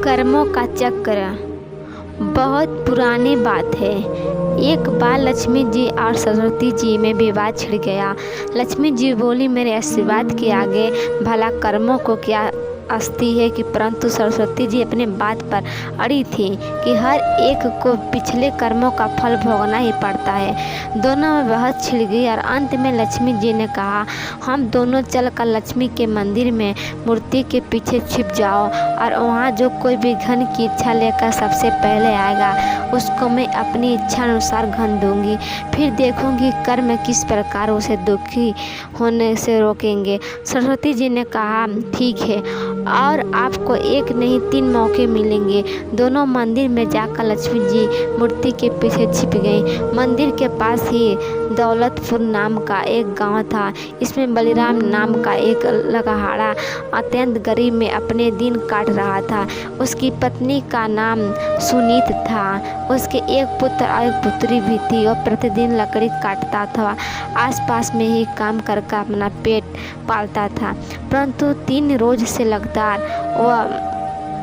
कर्मों का चक्र बहुत पुरानी बात है। एक बार लक्ष्मी जी और सरस्वती जी में विवाद छिड़ गया। लक्ष्मी जी बोली, मेरे आशीर्वाद के आगे भला कर्मों को क्या अस्ति है कि परंतु सरस्वती जी अपने बात पर अड़ी थी कि हर एक को पिछले कर्मों का फल भोगना ही पड़ता है। दोनों में बहस छिड़ गई और अंत में लक्ष्मी जी ने कहा, हम दोनों चलकर लक्ष्मी के मंदिर में मूर्ति के पीछे छिप जाओ और वहाँ जो कोई भी धन की इच्छा लेकर सबसे पहले आएगा उसको मैं अपनी इच्छा अनुसार धन दूंगी। फिर देखूंगी कर्म किस प्रकार उसे दुखी होने से रोकेंगे। सरस्वती जी ने कहा, ठीक है, और आपको एक नहीं 3 मौके मिलेंगे। दोनों मंदिर में जाकर लक्ष्मी जी मूर्ति के पीछे छिप गई। मंदिर के पास ही दौलतपुर नाम का एक गांव था। इसमें बलिराम नाम का एक लकहाड़ा अत्यंत गरीब में अपने दिन काट रहा था। उसकी पत्नी का नाम सुनीत था। उसके एक पुत्र और एक पुत्री भी थी। वह प्रतिदिन लकड़ी काटता था, आसपास में ही काम करके अपना पेट पालता था। परंतु 3 रोज से लगातार वह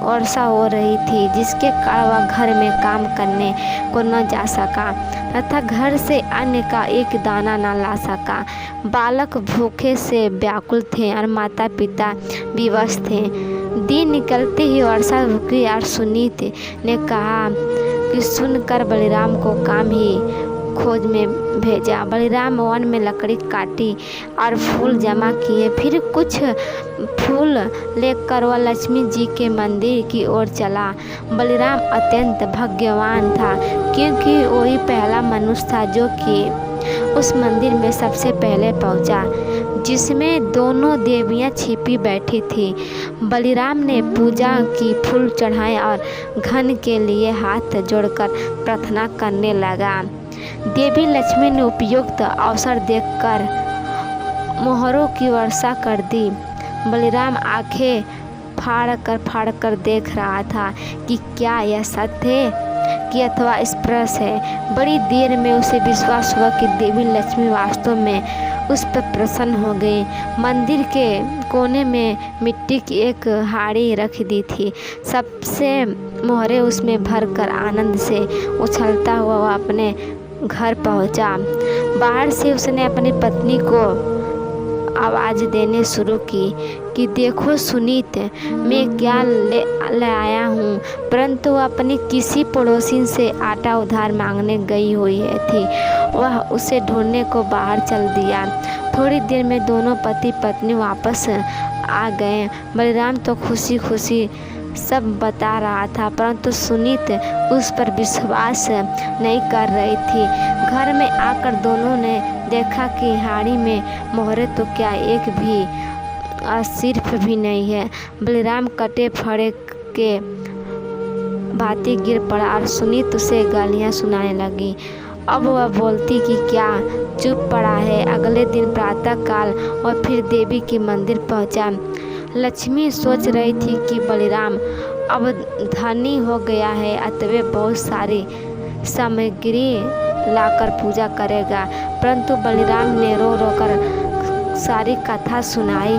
वर्षा हो रही थी, जिसके कारण वह घर में काम करने को न जा सका तथा घर से अन्न का एक दाना न ला सका। बालक भूखे से व्याकुल थे और माता पिता विवश थे। दिन निकलते ही वर्षा रुकी और सुनीत ने कहा कि सुनकर बलिराम को काम ही खोज में भेजा। बलिराम वन में लकड़ी काटी और फूल जमा किए। फिर कुछ फूल लेकर वह लक्ष्मी जी के मंदिर की ओर चला। बलिराम अत्यंत भाग्यवान था, क्योंकि वही पहला मनुष्य था जो कि उस मंदिर में सबसे पहले पहुंचा, जिसमें दोनों देवियां छिपी बैठी थी। बलिराम ने पूजा की, फूल चढ़ाए और धन के लिए हाथ जोड़कर प्रार्थना करने लगा। देवी लक्ष्मी ने उपयुक्त अवसर देखकर मोहरों की वर्षा कर दी। बलिराम आंखें फाड़ कर देख रहा था कि क्या यह सत्य है कि अथवा स्पर्श है। बड़ी देर में उसे विश्वास हुआ कि देवी लक्ष्मी वास्तव में उस पर प्रसन्न हो गई। मंदिर के कोने में मिट्टी की एक हाड़ी रख दी थी। सबसे मोहरे उसमें भरकर आनंद से उछलता हुआ वह अपने घर पहुंचा। बाहर से उसने अपनी पत्नी को आवाज़ देने शुरू की कि देखो सुनीत, मैं क्या ले आया हूँ। परंतु वह अपनी किसी पड़ोसी से आटा उधार मांगने गई हुई थी। वह उसे ढूंढने को बाहर चल दिया। थोड़ी देर में दोनों पति पत्नी वापस आ गए। बलिराम तो खुशी खुशी सब बता रहा था, परंतु सुनीत उस पर विश्वास नहीं कर रही थी। घर में आकर दोनों ने देखा कि हाड़ी में मोहरे तो क्या एक भी सिर्फ भी नहीं है। बलिराम कटे फड़े के भांति गिर पड़ा और सुनीत उसे गालियाँ सुनाने लगी। अब वह बोलती कि क्या चुप पड़ा है। अगले दिन प्रातः काल वह फिर देवी के मंदिर पहुंचा। लक्ष्मी सोच रही थी कि बलिराम अब धनी हो गया है, अतः बहुत सारी सामग्री लाकर पूजा करेगा। परंतु बलिराम ने रो रो कर सारी कथा सुनाई।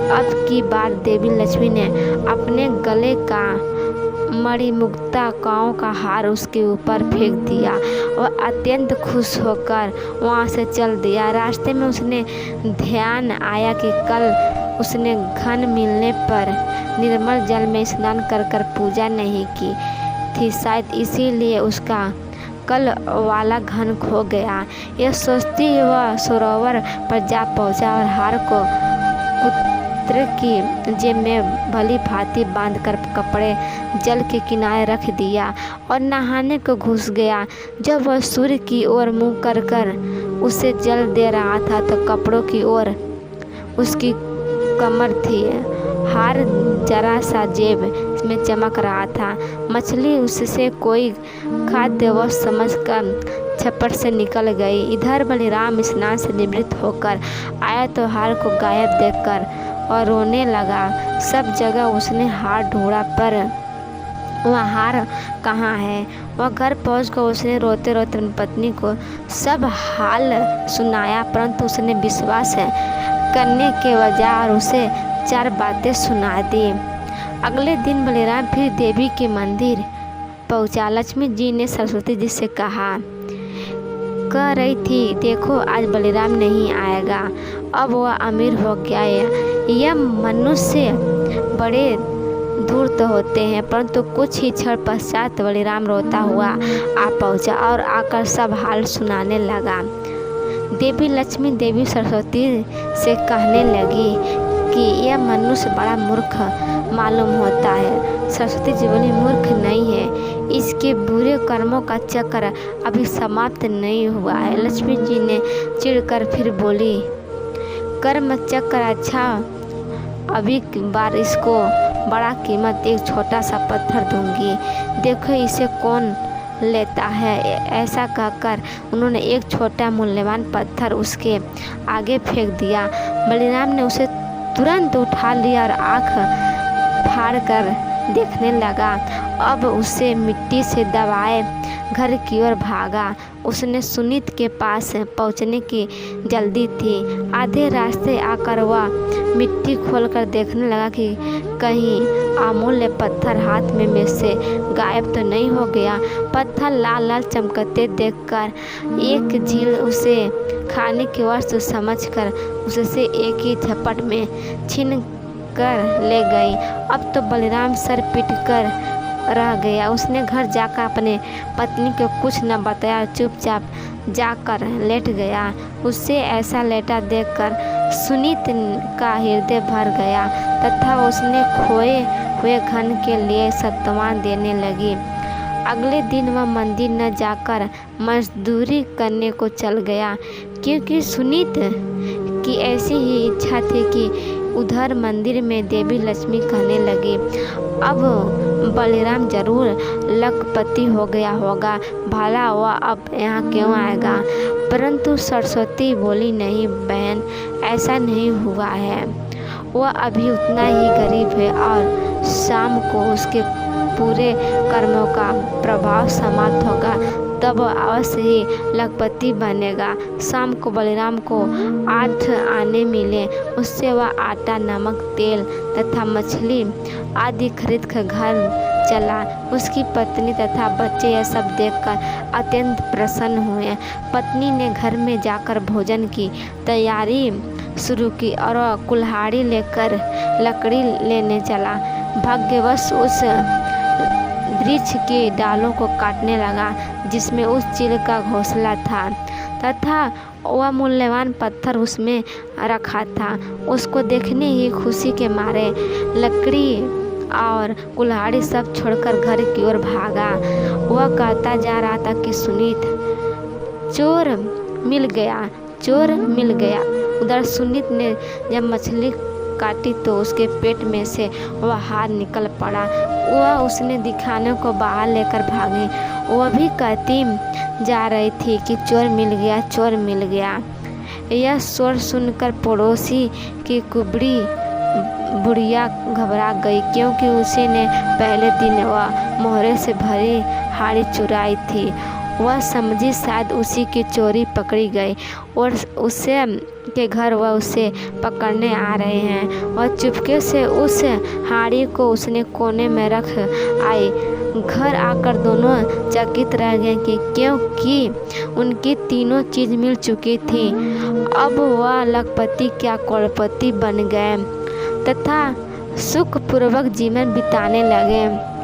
अब की बार देवी लक्ष्मी ने अपने गले का मणिमुक्ता कांव का हार उसके ऊपर फेंक दिया। वह अत्यंत खुश होकर वहाँ से चल दिया। रास्ते में उसने ध्यान आया कि कल उसने घन मिलने पर निर्मल जल में स्नान कर पूजा नहीं की थी, शायद इसीलिए उसका कल वाला घन खो गया। यह सोचती वह सरोवर पर जा पहुंचा और हार को पुत्र की जेब में भली भांति बांधकर कपड़े जल के किनारे रख दिया और नहाने को घुस गया। जब वह सूर्य की ओर मुँह कर उसे जल दे रहा था तो कपड़ों की ओर उसकी कमर थी। हार जरा सा जेब में चमक रहा था। मछली उससे कोई खाद्य वस्तु समझकर छप्पर से निकल गई। इधर बलिराम स्नान से निवृत्त होकर आया तो हार को गायब देखकर और रोने लगा। सब जगह उसने हार ढूंढा, पर वह हार कहाँ है। वह घर पहुंचकर उसने रोते रोते अपनी पत्नी को सब हाल सुनाया, परंतु उसने विश्वास करने के बजाय उसे 4 बातें सुना दी। अगले दिन बलिराम फिर देवी के मंदिर पहुंचा। लक्ष्मी जी ने सरस्वती जी से कह रही थी, देखो आज बलिराम नहीं आएगा, अब वह अमीर हो गया है। यह मनुष्य बड़े दूर तो होते हैं, परंतु कुछ ही क्षण पश्चात बलिराम रोता हुआ आ पहुंचा और आकर सब हाल सुनाने लगा। देवी लक्ष्मी देवी सरस्वती से कहने लगी कि यह मनुष्य बड़ा मूर्ख मालूम होता है। सरस्वती जी बोली, मूर्ख नहीं है, इसके बुरे कर्मों का चक्र अभी समाप्त नहीं हुआ है। लक्ष्मी जी ने चिढ़कर फिर बोली, कर्म चक्र अच्छा, अभी बार इसको बड़ा कीमत एक छोटा सा पत्थर दूंगी, देखो इसे कौन लेता है। ऐसा कहकर उन्होंने एक छोटा मूल्यवान पत्थर उसके आगे फेंक दिया। बलिराम ने उसे तुरंत उठा लिया और आँख फाड़ कर देखने लगा। अब उसे मिट्टी से दबाए घर की ओर भागा। उसने सुनीत के पास पहुंचने की जल्दी थी। आधे रास्ते आकर वह मिट्टी खोलकर देखने लगा कि कहीं अमूल्य पत्थर हाथ में से गायब तो नहीं हो गया। पत्थर लाल लाल चमकते देखकर एक झील उसे खाने की वस्तु समझकर उससे एक ही झपट में छीन कर ले गई। अब तो बलिराम सर पीट कर रह गया। उसने घर जाकर अपने पत्नी को कुछ न बताया, चुपचाप जाकर लेट गया। उससे ऐसा लेटा देखकर सुनीत का हृदय भर गया तथा उसने खोए हुए धन के लिए सत्वान देने लगी। अगले दिन वह मंदिर न जाकर मजदूरी करने को चल गया, क्योंकि सुनीत की ऐसी ही इच्छा थी कि उधर मंदिर में देवी लक्ष्मी कहने लगी, अब बलिराम जरूर लखपति हो गया होगा, भला वह अब यहाँ क्यों आएगा। परंतु सरस्वती बोली, नहीं बहन, ऐसा नहीं हुआ है। वह अभी उतना ही गरीब है और शाम को उसके पूरे कर्मों का प्रभाव समाप्त होगा, तब अवश्य ही लखपति बनेगा। शाम को बलिराम को 8 आने मिले। उससे वह आटा, नमक, तेल तथा मछली आदि खरीद कर घर चला। उसकी पत्नी तथा बच्चे यह सब देखकर अत्यंत प्रसन्न हुए। पत्नी ने घर में जाकर भोजन की तैयारी शुरू की और वह कुल्हाड़ी लेकर लकड़ी लेने चला। भाग्यवश उस वृक्ष की डालों को काटने लगा जिसमें उस चील का घोंसला था तथा वह मूल्यवान पत्थर उसमें रखा था। उसको देखने ही खुशी के मारे लकड़ी और कुल्हाड़ी सब छोड़कर घर की ओर भागा। वह कहता जा रहा था कि सुनीत, चोर मिल गया, चोर मिल गया। उधर सुनीत ने जब मछली काटी तो उसके पेट में से वह हार निकल पड़ा। वह उसने दिखाने को बाहर लेकर भागी। वह भी कहती जा रही थी कि चोर मिल गया, चोर मिल गया। यह शोर सुनकर पड़ोसी की कुबड़ी बुढ़िया घबरा गई, क्योंकि उसी ने पहले दिन वह मोहरे से भरी हाड़ी चुराई थी। वह समझी शायद उसी की चोरी पकड़ी गई और उससे के घर वह उसे पकड़ने आ रहे हैं। वह चुपके से उस हाड़ी को उसने कोने में रख आई। घर आकर दोनों चकित रह गए कि क्योंकि उनकी तीनों चीज़ मिल चुकी थी। अब वह लखपति क्या करोड़पति बन गए तथा सुखपूर्वक जीवन बिताने लगे।